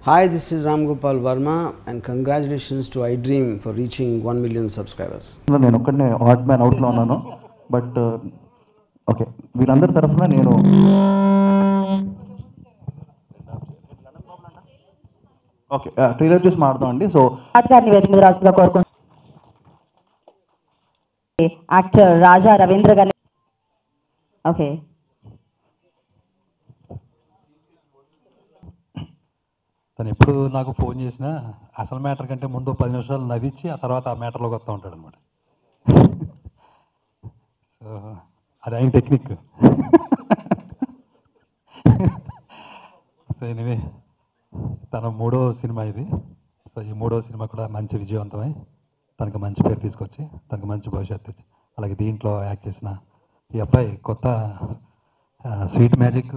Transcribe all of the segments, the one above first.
Hi, this is Ram Gopal Verma and congratulations to iDream for reaching 1 million subscribers. నేను ఒక్కడనే odd man అవుట్లో ఉన్నాను but okay వీళ్ళందరి తరఫున నేను ఓకే ట్రైలర్ చూసి మాట్లాడదాం అండి. సో గారిని వేదిక మీద రాజుగా కోరుకుంటున్నాను. యాక్టర్ రాజా రవీంద్ర గారిని. ఓకే, తను ఎప్పుడు నాకు ఫోన్ చేసినా అసలు మ్యాటర్ కంటే ముందు 10 నిమిషాలు నవ్వించి ఆ తర్వాత ఆ మ్యాటర్లోకి వస్తూ ఉంటాడు అనమాట. సో అది ఆయన టెక్నిక్. సో ఎనివే తన 3వ సినిమా ఇది. సో ఈ 3వ సినిమా కూడా మంచి విజయవంతమై తనకు మంచి పేరు తీసుకొచ్చి తనకు మంచి భవిష్యత్తు ఇచ్చి, అలాగే దీంట్లో యాక్ట్ చేసిన ఈ అబ్బాయి కొత్త స్వీట్ మ్యాజిక్.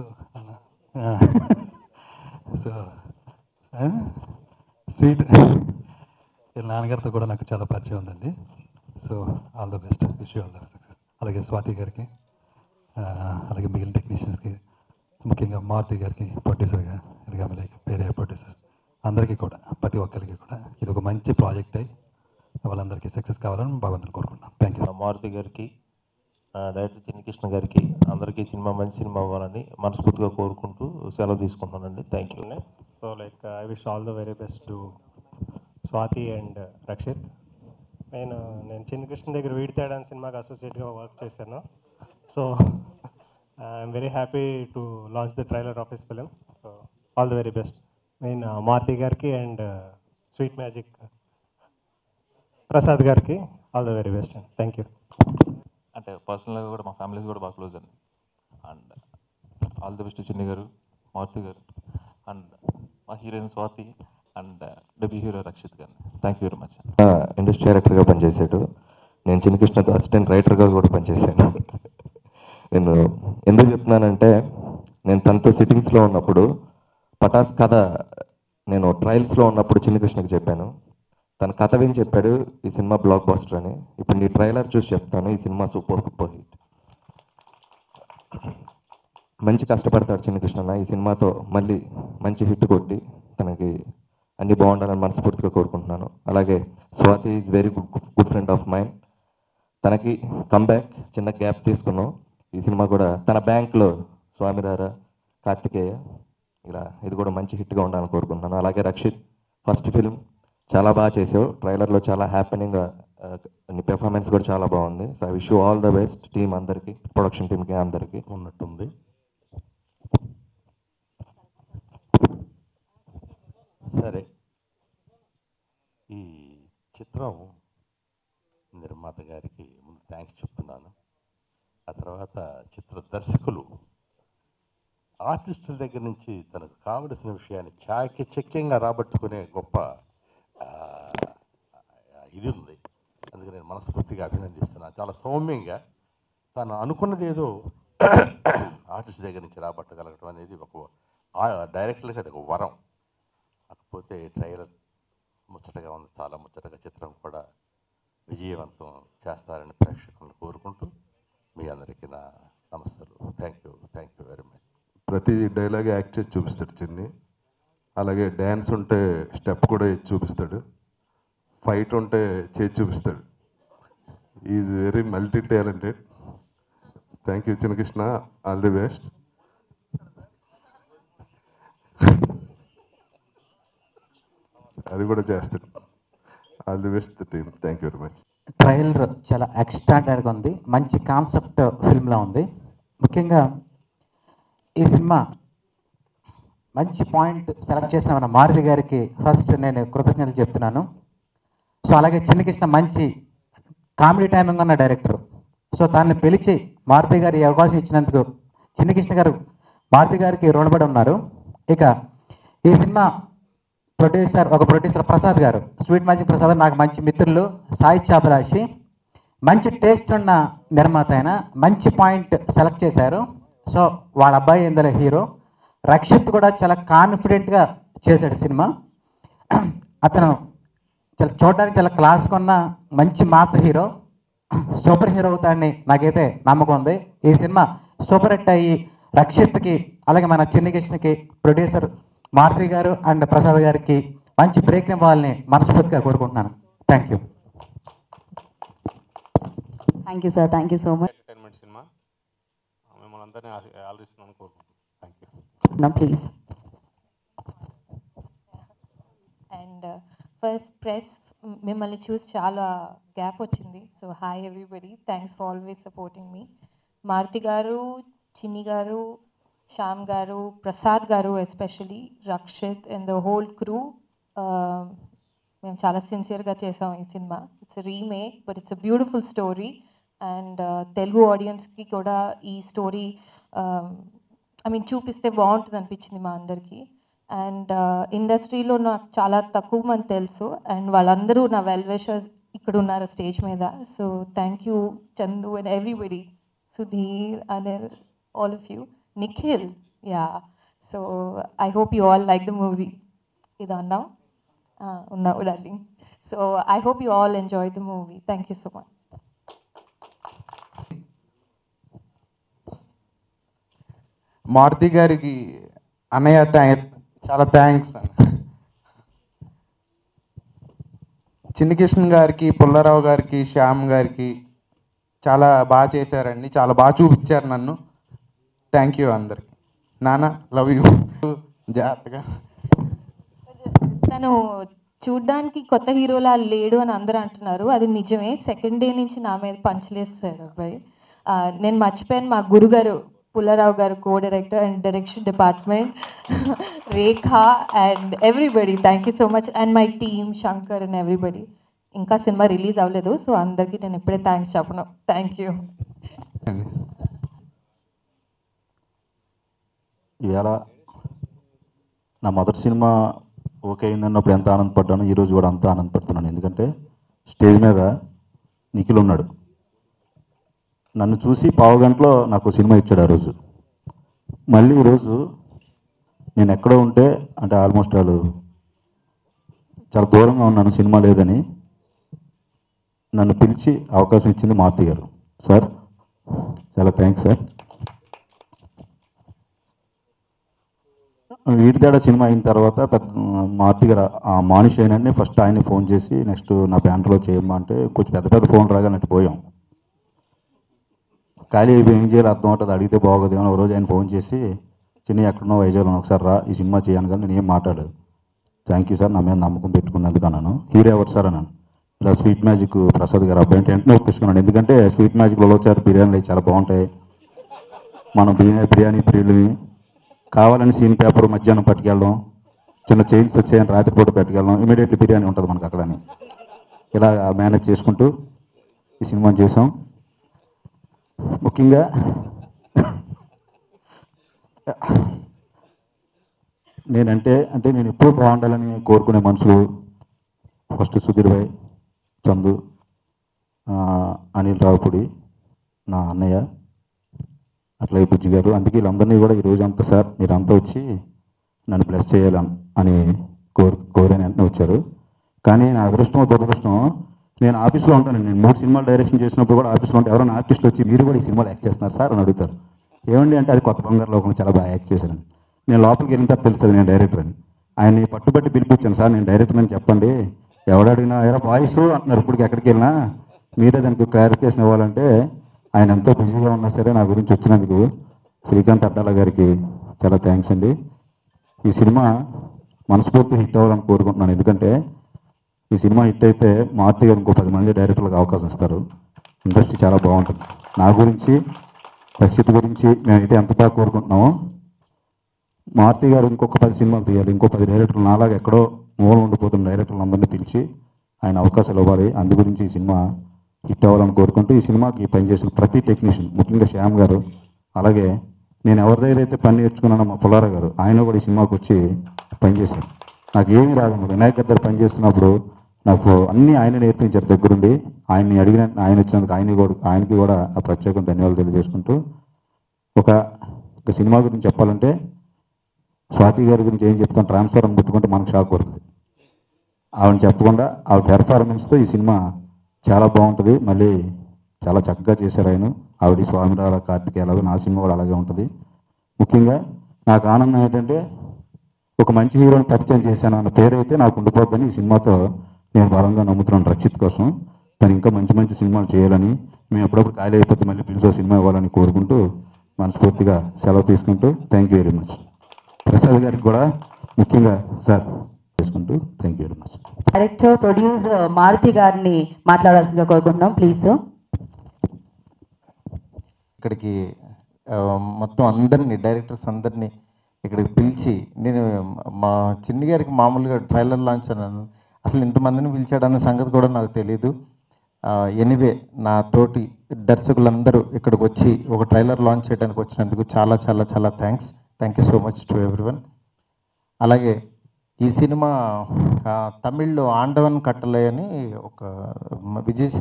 సో స్వీట్ వీళ్ళ నాన్నగారితో కూడా నాకు చాలా పరిచయం ఉందండి. So all the best, wish you all the success. అలాగే స్వాతి గారికి, అలాగే మిగిలిన టెక్నీషియన్స్కి, ముఖ్యంగా మారుతి గారికి ప్రొడ్యూసర్గా, అలాగే వేరే ప్రొడ్యూసర్స్ అందరికీ కూడా, ప్రతి ఒక్కరికి కూడా ఇది ఒక మంచి ప్రాజెక్ట్ అయ్యి వాళ్ళందరికీ సక్సెస్ కావాలని భగవంతుని కోరుకుంటున్నాను. Thank you. మారుతి గారికి, డైరెక్టర్ చిన్నకృష్ణ గారికి, అందరికీ సినిమా మంచి సినిమా అవ్వాలని మనస్ఫూర్తిగా కోరుకుంటూ సెలవు తీసుకుంటున్నానండి. Thank you. So I wish all the very best to Swati and Rakshit. నేను చిన్నకృష్ణ దగ్గర వీడి తేడా సినిమాకి అసోసియేట్గా వర్క్ చేశాను. So I'm very happy to launch the trailer of his film. So all the very best. Maruthi గారికి అండ్ స్వీట్ మ్యాజిక్ ప్రసాద్ గారికి all the very best and thank you. అంటే పర్సనల్గా కూడా మా ఫ్యామిలీస్ కూడా బాగా క్లోజ్ అండి. అండ్ ఆల్ ది బెస్ట్ చిన్ని గారు, మారుతి గారు, అండ్ మా heroine Swathi and debut hero Rakshit గారిని. Thank you very much. Industry డైరెక్టర్గా పనిచేశాడు. నేను చిన్నకృష్ణతో అసిస్టెంట్ రైటర్గా కూడా పనిచేశాను. నేను ఎందుకు చెప్తున్నానంటే, నేను తనతో సిట్టింగ్స్లో ఉన్నప్పుడు పటాస్ కథ నేను ట్రయల్స్లో ఉన్నప్పుడు చిన్నకృష్ణకి చెప్పాను. తన కథ విని చెప్పాడు, ఈ సినిమా బ్లాక్ బాస్టర్ అని. ఇప్పుడు నీ ట్రైలర్ చూసి చెప్తాను, ఈ సినిమా సూపర్ హిట్. మంచి కష్టపడతాడు చిన్నకృష్ణ. ఈ సినిమాతో మళ్ళీ మంచి హిట్ కొట్టి తనకి అన్నీ బాగుండాలని మనస్ఫూర్తిగా కోరుకుంటున్నాను. అలాగే Swathi is very good friend of mind. తనకి కమ్బ్యాక్, చిన్న గ్యాప్ తీసుకున్నాం. ఈ సినిమా కూడా తన బ్యాంక్లో స్వామిరారా, కార్తికేయ, ఇలా ఇది కూడా మంచి హిట్గా ఉండాలని కోరుకుంటున్నాను. అలాగే రక్షిత్, ఫస్ట్ ఫిల్మ్ చాలా బాగా చేసావు. ట్రైలర్లో చాలా హ్యాపెనింగ్గా నీ పెర్ఫార్మెన్స్ కూడా చాలా బాగుంది. So I wish you all the best team అందరికీ, ప్రొడక్షన్ టీమ్కి అందరికీ. ఉన్నట్టుంది. సరే, ఈ చిత్రం నిర్మాత గారికి ముందు థ్యాంక్స్ చెప్తున్నాను. ఆ తర్వాత చిత్ర దర్శకులు, ఆర్టిస్టుల దగ్గర నుంచి తనకు కావలసిన విషయాన్ని చాకచక్యంగా రాబట్టుకునే గొప్ప ఇది ఉంది. అందుకే నేను మనస్ఫూర్తిగా అభినందిస్తున్నాను. చాలా సౌమ్యంగా తను అనుకున్నది ఏదో ఆర్టిస్ట్ దగ్గర నుంచి రాబట్టగలగడం అనేది ఒక డైరెక్టర్కి అది ఒక వరం. కాకపోతే ట్రైలర్ ముచ్చటగా ఉంది, చాలా ముచ్చటగా. చిత్రం కూడా విజయవంతం చేస్తారని ప్రేక్షకులను కోరుకుంటూ మీ అందరికీ నా నమస్కారాలు. Thank you very much. ప్రతి డైలాగ్ యాక్ట్ చేసి చూపిస్తాడు చిన్ని. అలాగే డ్యాన్స్ ఉంటే స్టెప్ కూడా ఇచ్చి చూపిస్తాడు, ఫైట్ ఉంటే చేసి చూపిస్తాడు. Is very multi talented. Thank you Chinna Krishna, all the best. అది కూడా చేస్తాడు. All the best team. Thank you very much. Trailer చాలా ఎక్స్ట్రాడనరీగా ఉంది, మంచి కాన్సెప్ట్ ఫిల్మ్లా ఉంది. ముఖ్యంగా ఈ సినిమా మంచి పాయింట్ సెలెక్ట్ చేసిన మన మారుతి గారికి ఫస్ట్ నేను కృతజ్ఞతలు చెప్తున్నాను. సో అలాగే చిన్నకృష్ణ మంచి కామెడీ టైమింగ్ ఉన్న డైరెక్టర్. సో దాన్ని పిలిచి మారుతి గారు ఈ అవకాశం ఇచ్చినందుకు చిన్నకృష్ణ గారు మారుతి గారికి రుణపడి ఉన్నారు. ఇక ఈ సినిమా ప్రొడ్యూసర్ ప్రసాద్ గారు, స్వీట్ మ్యాజిక్ ప్రసాద్ నాకు మంచి మిత్రులు, సాయి చాపరాశి, మంచి టేస్ట్ ఉన్న నిర్మాత అయినా మంచి పాయింట్ సెలెక్ట్ చేశారు. సో వాళ్ళ అబ్బాయి ఇందులో హీరో. రక్షిత్ కూడా చాలా కాన్ఫిడెంట్గా చేశాడు సినిమా. అతను చాలా చూడడానికి చాలా క్లాస్గా ఉన్న మంచి మాస్ హీరో. సూపర్ హీరో అవుతాడని నాకైతే నమ్మకం ఉంది. ఈ సినిమా సూపర్ హిట్ అయ్యి రక్షిత్కి అలాగే మన చిన్ని కృష్ణకి ప్రొడ్యూసర్ మారుతి గారు అండ్ ప్రసాద్ గారికి మంచి బ్రేక్ ఇవ్వాలని మనస్ఫూర్తిగా కోరుకుంటున్నాను. Thank you. Thank you sir, thank you so much. Entertainment cinema మిమ్మల్ని అందరినీ ఆలోచిస్తున్నాను కోరుకుంటున్నాను. Thank you. Please. And first press మిమ్మల్ని చూసి చాలా గ్యాప్ వచ్చింది. So hi everybody, thanks for always supporting me. Maruthi garu, Chinni garu, Shyam garu, Prasad garu, especially Rakshit and the whole crew, మేము చాలా సిన్సియర్గా చేసాం ఈ cinema. It's remake but it's a beautiful story. And Telugu ఆడియన్స్కి కూడా ఈ స్టోరీ చూపిస్తే బాగుంటుంది అనిపించింది మా అందరికీ. అండ్ ఇండస్ట్రీలో నాకు చాలా తక్కువ మంది తెలుసు అండ్ వాళ్ళందరూ నా వెల్ విషర్స్ ఇక్కడ ఉన్నారు స్టేజ్ మీద. So thank you Chandu and everybody, Sudheer, Anil, all of you, Nikhil. Yeah, so I hope you all like the movie. ఇది అన్నావు ఉన్నావు darling. So I hope you all enjoy the movie. Thank you so much. Maruthi గారికి అన్నయ్య చాలా thanks. Chinni Krishna గారికి, పుల్లారావు గారికి, శ్యామ్ గారికి చాలా బాగా చేశారండి, చాలా బాగా చూపించారు నన్ను. థ్యాంక్ యూ అందరికి. నాన్న లవ్ యూ. జాగ్రత్తగా. తను చూడ్డానికి కొత్త హీరోలా లేడు అని అందరూ అంటున్నారు, అది నిజమే. సెకండ్ డే నుంచి నా మీద పంచలేస్తాడు అబ్బాయి. నేను మర్చిపోయాను, మా గురుగారు పుల్లారావు గారు, co director and direction department, Rekha and everybody, thank you so much. And my team, Shankar and everybody. ఇంకా సినిమా రిలీజ్ అవ్వలేదు, సో అందరికీ నేను ఇప్పుడే థ్యాంక్స్ చెప్పను. Thank you. ఇవాళ నా మొదటి సినిమా ఓకే అయిందన్నప్పుడు ఎంత ఆనందపడ్డానో ఈరోజు కూడా అంత ఆనందపడుతున్నాను. ఎందుకంటే స్టేజ్ మీద నిఖిల్ ఉన్నాడు. నన్ను చూసి పావు గంటలో నాకు సినిమా ఇచ్చాడు ఆ రోజు. మళ్ళీ ఈరోజు నేను ఎక్కడో ఉంటే, అంటే ఆల్మోస్ట్ వాళ్ళు చాలా దూరంగా ఉన్నాను, సినిమా లేదని నన్ను పిలిచి అవకాశం ఇచ్చింది మారుతి గారు. సార్ చాలా థ్యాంక్స్ సార్. వీటి తేడా సినిమా అయిన తర్వాత మారుతి గారు ఆ మానుష్ అయినండి ఫస్ట్ ఆయన్ని ఫోన్ చేసి నెక్స్ట్ నా బ్యానర్లో చేయమ్మా అంటే కొంచెం పెద్ద పెద్ద ఫోన్ రాగా నట్టు పోయాం. ఖాళీ అయిపోయి ఏం చేయాలి అర్థం అవుతుంది, అడిగితే బాగోదేమో. ఒక రోజు ఆయన ఫోన్ చేసి చిన్న ఎక్కడున్నా వైజాగ్లో ఒకసారి రా, ఈ సినిమా చేయను కానీ నేను ఏం మాట్లాడలేదు. థ్యాంక్ యూ సార్, నా మీద నమ్మకం పెట్టుకున్నందుకు అన్నాను. హీరో ఎవరు సార్ అన్నాను. ఇలా స్వీట్ మ్యాజిక్ ప్రసాద్ గారు అబ్బాయి అంటే వెంటనే ఒప్పించుకున్నాను. ఎందుకంటే స్వీట్ మ్యాజిక్లో వచ్చారు బిర్యానీలు చాలా బాగుంటాయి. మనం బిర్యానీ ప్రియులని కావాలని సీన్ పేపర్ మధ్యాహ్నం పట్టుకెళ్ళడం, చిన్న చైన్స్ వచ్చాయని రాత్రిపూట పెట్టుకెళ్ళడం, ఇమీడియట్లీ బిర్యానీ ఉంటుంది మనకు అక్కడని. ఇలా మేనేజ్ చేసుకుంటూ ఈ సినిమా చేసాం. ముఖ్యంగా నేను ఎప్పుడూ బాగుండాలని కోరుకునే మనుషులు ఫస్ట్ సుధీర్ భాయ్, చందు, అనిల్ రావుపూడి, నా అన్నయ్య, అట్లా బుజ్జి గారు. అందుకే వీళ్ళందరినీ కూడా ఈరోజు అంతా సార్ మీరంతా వచ్చి నన్ను బ్లెస్ చేయాలని అని కోరని వెంటనే వచ్చారు. కానీ నా అదృష్టం దురదృష్టం, నేను ఆఫీస్లో ఉంటాను. నేను 3 సినిమాలు డైరెక్షన్ చేసినప్పుడు కూడా ఆఫీస్లో ఉంటే ఎవరైనా ఆర్టిస్టులు వచ్చి మీరు కూడా ఈ సినిమాలో యాక్ట్ చేస్తున్నారు సార్ అని అడుగుతారు. ఏమండి అంటే అది కొత్త బంగారు లోకంలో చాలా బాగా యాక్ట్ చేశాను. నేను లోపలికి వెళ్ళిన తర్వాత తెలుస్తుంది నేను డైరెక్టర్ అని. ఆయన్ని పట్టుబట్టి పిలిపించాను, సార్ నేను డైరెక్టర్ అని చెప్పండి. ఎవడడిగినా ఎవరో వాయిస్ అంటున్నారు. ఇప్పటికి ఎక్కడికి వెళ్ళినా మీరే దానికి క్లారిఫికేషన్ ఇవ్వాలంటే ఆయన ఎంతో బిజీగా ఉన్నా సరే నా గురించి వచ్చినందుకు శ్రీకాంత్ అడ్డాల గారికి చాలా థ్యాంక్స్ అండి. ఈ సినిమా మనస్ఫూర్తి హిట్ అవ్వాలని కోరుకుంటున్నాను. ఎందుకంటే ఈ సినిమా హిట్ అయితే మారుతి గారు ఇంకో 10 మంది డైరెక్టర్లకు అవకాశం ఇస్తారు. ఇండస్ట్రీ చాలా బాగుంటుంది. నా గురించి, రక్షిత్ గురించి మేమైతే ఎంత బాగా కోరుకుంటున్నామో మారుతి గారు ఇంకొక 10 సినిమాలు తీయాలి. ఇంకో 10 డైరెక్టర్లు నాలాగా ఎక్కడో మూల ఉండిపోతున్న డైరెక్టర్లు అందరినీ పిలిచి ఆయన అవకాశాలు ఇవ్వాలి. అందు గురించి ఈ సినిమా హిట్ అవ్వాలని కోరుకుంటూ ఈ సినిమాకి పనిచేసిన ప్రతి టెక్నీషియన్, ముఖ్యంగా శ్యామ్ గారు, అలాగే నేను ఎవరి దగ్గర అయితే పని నేర్చుకున్నానో మా పుల్లారావు గారు, ఆయన కూడా ఈ సినిమాకి వచ్చి పనిచేశారు. నాకు ఏమీ రాదు. వినాయక్ దగ్గర పనిచేస్తున్నప్పుడు నాకు అన్నీ ఆయన నేర్పించారు దగ్గరుండి. ఆయన్ని అడిగిన ఆయన వచ్చినందుకు ఆయనకి కూడా ఆ ప్రత్యేక ధన్యవాదాలు తెలియజేసుకుంటూ ఒక సినిమా గురించి చెప్పాలంటే స్వాతి గారి గురించి ఏం చెప్తాను, ట్రాన్స్ఫర్ అని ముట్టుకుంటే మనకు షాక్ పడుతుంది. ఆవిడని చెప్పకుండా ఆవిడ పెర్ఫార్మెన్స్తో ఈ సినిమా చాలా బాగుంటుంది. మళ్ళీ చాలా చక్కగా చేశారు ఆయన. ఆవిడ స్వామిరాల కార్తికేయ అలాగే నా సినిమా కూడా అలాగే ఉంటుంది. ముఖ్యంగా నాకు ఆనందం ఏంటంటే ఒక మంచి హీరోని పరిచయం చేశాను అన్న పేరైతే నాకు ఉండిపోద్దని ఈ సినిమాతో నేను బలంగా నమ్ముతున్నాను. రక్షిత్ కోసం తను ఇంకా మంచి మంచి సినిమాలు చేయాలని, మేము ఎప్పుడప్పుడు ఖాళీ అయిపోతే మళ్ళీ పిలిచో సినిమా ఇవ్వాలని కోరుకుంటూ మనస్ఫూర్తిగా సెలవు తీసుకుంటూ thank you very much. Prasad గారికి కూడా ముఖ్యంగా సార్ చేసుకుంటూ thank you very much. Director producer Maruthi గారిని మాట్లాడాల్సిందిగా కోరుకుంటున్నాం ప్లీజ్. ఇక్కడికి మొత్తం అందరినీ డైరెక్టర్స్ అందరినీ ఇక్కడికి పిలిచి, నేను మా చిన్ని గారికి మామూలుగా ట్రైలర్ లాంచ్ అన్నాను, అసలు ఇంతమందిని పిలిచాడన్న సంగతి కూడా నాకు తెలీదు. ఎనీవే నా తోటి దర్శకులందరూ ఇక్కడికి వచ్చి ఒక ట్రైలర్ లాంచ్ చేయడానికి వచ్చినందుకు చాలా చాలా చాలా thank you so much to everyone. అలాగే ఈ సినిమా తమిళ్లో ఆండవన్ కట్టలే అని ఒక విజయ్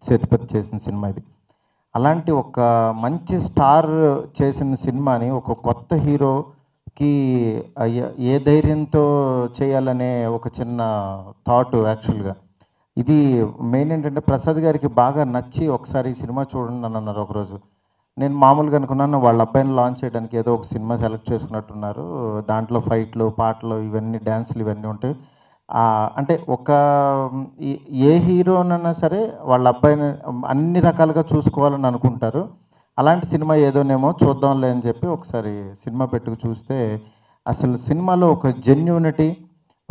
సేతుపతి చేసిన సినిమా ఇది. అలాంటి ఒక మంచి స్టార్ చేసిన సినిమాని ఒక కొత్త హీరోకి ఏ ధైర్యంతో చేయాలనే ఒక చిన్న థాట్ యాక్చువల్గా. ఇది మెయిన్ ఏంటంటే ప్రసాద్ గారికి బాగా నచ్చి ఒకసారి ఈ సినిమా చూడండి అని అన్నారు ఒకరోజు. నేను మామూలుగా అనుకున్నాను వాళ్ళ అబ్బాయిని లాంచ్ చేయడానికి ఏదో ఒక సినిమా సెలెక్ట్ చేసుకున్నట్టున్నారు, దాంట్లో ఫైట్లు పాటలు ఇవన్నీ డ్యాన్సులు ఇవన్నీ ఉంటాయి. అంటే ఒక ఏ హీరోనైనా సరే వాళ్ళ అబ్బాయిని అన్ని రకాలుగా చూసుకోవాలని అనుకుంటారు. అలాంటి సినిమా ఏదోనేమో చూద్దాంలే అని చెప్పి ఒకసారి సినిమా పెట్టుకు చూస్తే అసలు సినిమాలో ఒక జెన్యూనిటీ,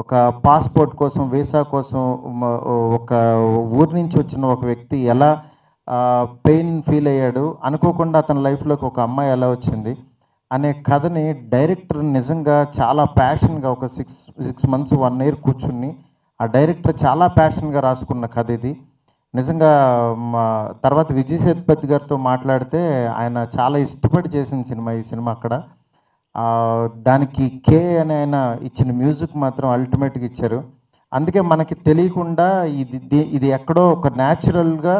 ఒక పాస్పోర్ట్ కోసం వీసా కోసం ఒక ఊరి నుంచి వచ్చిన ఒక వ్యక్తి ఎలా పెయిన్ ఫీల్ అయ్యాడు, అనుకోకుండా అతని లైఫ్లోకి ఒక అమ్మాయి ఎలా వచ్చింది అనే కథని డైరెక్టర్ నిజంగా చాలా ప్యాషన్గా ఒక సిక్స్ మంత్స్ 1 year కూర్చుని ఆ డైరెక్టర్ చాలా ప్యాషన్గా రాసుకున్న కథ ఇది. నిజంగా తర్వాత విజయ్ సేతుపతి గారితో మాట్లాడితే ఆయన చాలా ఇష్టపడి చేసిన సినిమా ఈ సినిమా. అక్కడ దానికి కే అని ఆయన ఇచ్చిన మ్యూజిక్ మాత్రం అల్టిమేట్గా ఇచ్చారు. అందుకే మనకి తెలియకుండా ఇది ఎక్కడో ఒక న్యాచురల్గా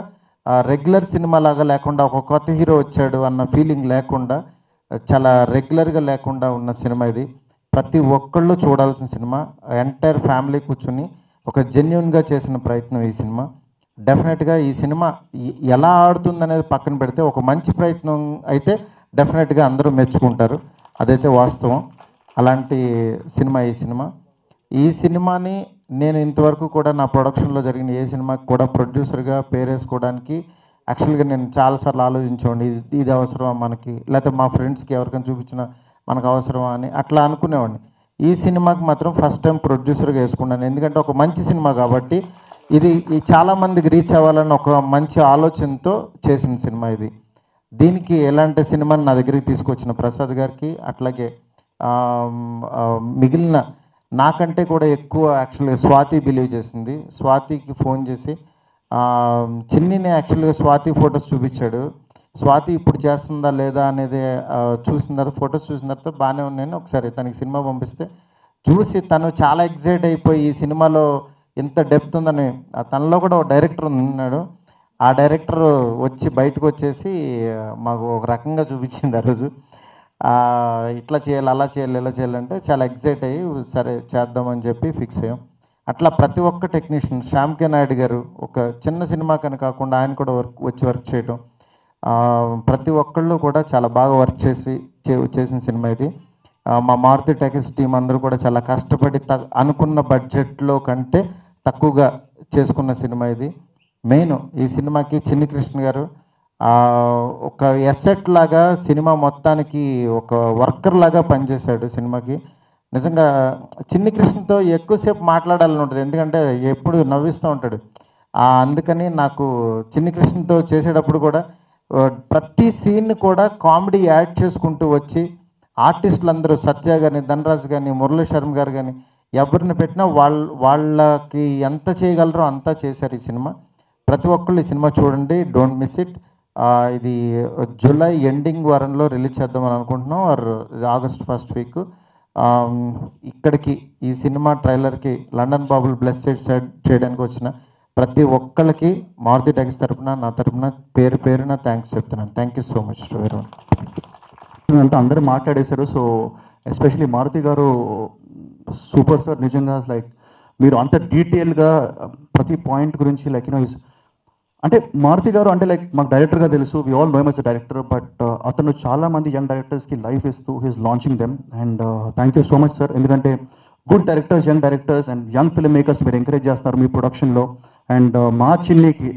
రెగ్యులర్ సినిమా లాగా లేకుండా ఒక కొత్త హీరో వచ్చాడు అన్న ఫీలింగ్ లేకుండా చాలా రెగ్యులర్గా లేకుండా ఉన్న సినిమా ఇది. ప్రతి ఒక్కళ్ళు చూడాల్సిన సినిమా. ఎంటైర్ ఫ్యామిలీ కూర్చుని ఒక జెన్యున్గా చేసిన ప్రయత్నం ఈ సినిమా. డెఫినెట్గా ఈ సినిమా ఎలా ఆడుతుందనేది పక్కన పెడితే ఒక మంచి ప్రయత్నం అయితే డెఫినెట్గా అందరూ మెచ్చుకుంటారు, అదైతే వాస్తవం. అలాంటి సినిమా ఈ సినిమాని నేను ఇంతవరకు కూడా నా ప్రొడక్షన్లో జరిగిన ఏ సినిమాకి కూడా ప్రొడ్యూసర్గా పేరేసుకోవడానికి యాక్చువల్గా నేను చాలాసార్లు ఆలోచించేవాడిని, ఇది అవసరమా మనకి, లేకపోతే మా ఫ్రెండ్స్కి ఎవరికైనా చూపించినా మనకు అవసరమా అని అట్లా అనుకునేవాడిని. ఈ సినిమాకి మాత్రం ఫస్ట్ టైం ప్రొడ్యూసర్గా వేసుకున్నాను. ఎందుకంటే ఒక మంచి సినిమా కాబట్టి ఇది చాలామందికి రీచ్ అవ్వాలని ఒక మంచి ఆలోచనతో చేసిన సినిమా ఇది. దీనికి ఎలాంటి సినిమాని నా దగ్గరికి తీసుకొచ్చిన ప్రసాద్ గారికి, అట్లాగే మిగిలిన నాకంటే కూడా ఎక్కువ యాక్చువల్గా స్వాతి బిలీవ్ చేసింది. స్వాతికి ఫోన్ చేసి చిన్నిని యాక్చువల్గా స్వాతి ఫొటోస్ చూపించాడు. స్వాతి ఇప్పుడు చేస్తుందా లేదా అనేది చూసిన తర్వాత ఫొటోస్ చూసిన తర్వాత బాగానే ఉన్నాయని ఒకసారి తనకి సినిమా పంపిస్తే చూసి తను చాలా ఎగ్జైట్ అయిపోయి ఈ సినిమాలో ఎంత డెప్త్ ఉందని, తనలో కూడా ఒక డైరెక్టర్ ఉన్నాడు. ఆ డైరెక్టర్ వచ్చి బయటకు వచ్చేసి మాకు ఒక రకంగా చూపించింది ఆ రోజు. ఇట్లా చేయాలి అలా చేయాలి ఇలా చేయాలంటే చాలా ఎగ్జైట్ అయ్యి సరే చేద్దామని చెప్పి ఫిక్స్ అయ్యాం. అట్లా ప్రతి ఒక్క టెక్నీషియన్, శ్యామ్ కే నాయుడు గారు ఒక చిన్న సినిమా కని కాకుండా ఆయన కూడా వర్క్ చేయడం, ప్రతి ఒక్కళ్ళు కూడా చాలా బాగా వర్క్ చేసిన సినిమా ఇది. మా మారుతి టెక్స్ టీం అందరూ కూడా చాలా కష్టపడి అనుకున్న బడ్జెట్లో కంటే తక్కువగా చేసుకున్న సినిమా ఇది. మెయిన్ ఈ సినిమాకి చిన్ని కృష్ణ గారు ఒక ఎసెట్ లాగా సినిమా మొత్తానికి ఒక వర్కర్ లాగా పనిచేశాడు సినిమాకి. నిజంగా చిన్ని కృష్ణతో ఎక్కువసేపు మాట్లాడాలని ఉంటుంది, ఎందుకంటే ఎప్పుడు నవ్విస్తూ ఉంటాడు. అందుకని నాకు చిన్ని కృష్ణతో చేసేటప్పుడు కూడా ప్రతి సీన్ కూడా కామెడీ యాడ్ చేసుకుంటూ వచ్చి ఆర్టిస్టులు అందరూ సత్య కానీ, ధనరాజ్ కానీ, మురళీ శర్మ గారు కానీ ఎవరిని పెట్టినా వాళ్ళకి ఎంత చేయగలరో అంతా చేశారు ఈ సినిమా. ప్రతి ఒక్కళ్ళు ఈ సినిమా చూడండి, డోంట్ మిస్ ఇట్. ఇది జూలై ఎండింగ్ వారంలో రిలీజ్ చేద్దామని అనుకుంటున్నాం, ఆర్ ఆగస్ట్ 1st week. ఇక్కడికి ఈ సినిమా ట్రైలర్కి లండన్ బాబులు బ్లెస్ చేయడానికి వచ్చిన ప్రతి ఒక్కళ్ళకి మారుతి టెక్స్ తరపున నా తరపున పేరున థ్యాంక్స్ చెప్తున్నాను. Thank you so much to everyone. అంతా అందరూ మాట్లాడేశారు. సో ఎస్పెషలీ మారుతి గారు సూపర్ సార్. నిజంగా లైక్ మీరు అంత డీటెయిల్గా ప్రతి పాయింట్ గురించి లైక్ అంటే మారుతి గారు అంటే లైక్ మాకు డైరెక్టర్గా తెలుసు, we all know him as a director, but అతను చాలా మంది యంగ్ డైరెక్టర్స్కి లైఫ్ ఇస్తూ he's launching them. And thank you so much sir, ఎందుకంటే good directors, young directors and young film makers మీరు ఎంకరేజ్ చేస్తారు మీ ప్రొడక్షన్లో. అండ్ మా చిన్నికి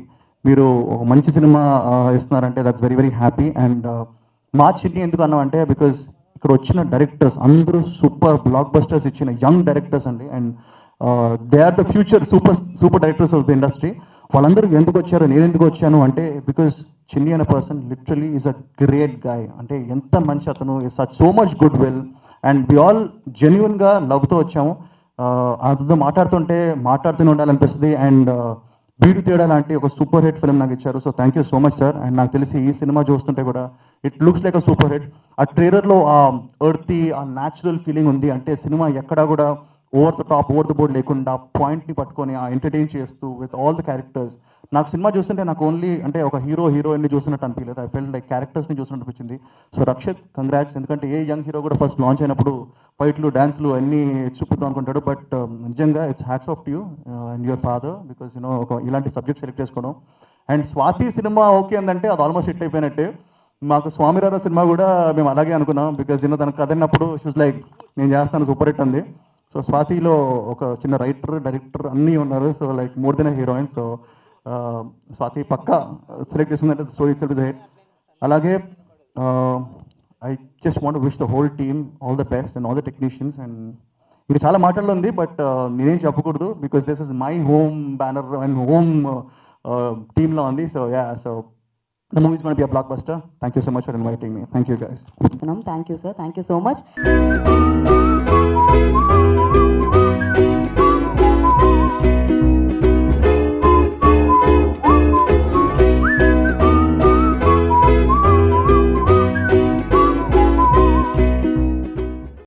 మీరు ఒక మంచి సినిమా ఇస్తున్నారంటే that's very very happy. And మా చిన్ని ఎందుకు అన్నామంటే బికాజ్ ఇక్కడ వచ్చిన డైరెక్టర్స్ అందరూ సూపర్ బ్లాక్ బస్టర్స్ ఇచ్చిన యంగ్ డైరెక్టర్స్ అండి. And they are the future super directors of the industry. వాళ్ళందరూ ఎందుకు వచ్చారు, నేను ఎందుకు వచ్చాను అంటే బికాజ్ చిన్ని అనే person literally is a great guy. అంటే ఎంత మంచి అతను, such so much good will and we all జెన్యున్గా లవ్తో వచ్చాము. అతనితో మాట్లాడుతూనే ఉండాలనిపిస్తుంది. అండ్ వీడు తేడా లాంటి ఒక సూపర్ హిట్ ఫిల్మ్ నాకు ఇచ్చారు. So thank you so much sir. And నాకు తెలిసి ఈ సినిమా చూస్తుంటే కూడా it looks like a super hit. ఆ ట్రైలర్లో ఆ ఎర్తీ, ఆ న్యాచురల్ ఫీలింగ్ ఉంది. అంటే సినిమా ఎక్కడా కూడా over the top, over the board లేకుండా పాయింట్ని పట్టుకొని ఆ ఎంటర్టైన్ చేస్తూ విత్ ఆల్ ద క్యారెక్టర్స్. నాకు సినిమా చూస్తుంటే నాకు ఓన్లీ అంటే ఒక హీరోయిన్ని చూసినట్టు అనిపించలేదు. ఐ ఫెల్ట్ లైక్ క్యారెక్టర్స్ని చూసినట్టు అనిపించింది. సో రక్షిత్ కంగ్రాట్స్, ఎందుకంటే ఏ యంగ్ హీరో కూడా ఫస్ట్ లాంచ్ అయినప్పుడు ఫైట్లు, డ్యాన్స్లు అన్నీ చూపుతాం అనుకుంటాడు. బట్ నిజంగా it's hats off to you and your father because you know ఒక ఇలాంటి సబ్జెక్ట్ సెలెక్ట్ చేసుకోవడం. అండ్ స్వాతి సినిమా ఓకే అందంటే అది ఆల్మోస్ట్ హిట్ అయిపోయినట్టే. మాకు స్వామిరారా సినిమా కూడా మేము అలాగే అనుకున్నాం బికాజ్ తనకు కథ అన్నప్పుడు షూస్ లైక్ నేను చేస్తాను సూపర్ హిట్ అంది. సో స్వాతిలో ఒక చిన్న రైటర్, డైరెక్టర్ అన్నీ ఉన్నారు. So like more than a heroine. So Swathi పక్కా సెలెక్ట్ చేసిందంటే story itself is a hit. అలాగే I just want wish the whole team all the best and all the technicians. And ఇంకా చాలా మాటల్లో ఉంది బట్ నేనేం చెప్పకూడదు because this is my home banner and home టీంలో ఉంది. So yeah, so the movie is going to be a blockbuster. Thank you so much for inviting me. Thank you guys. Thank you sir, thank you so much.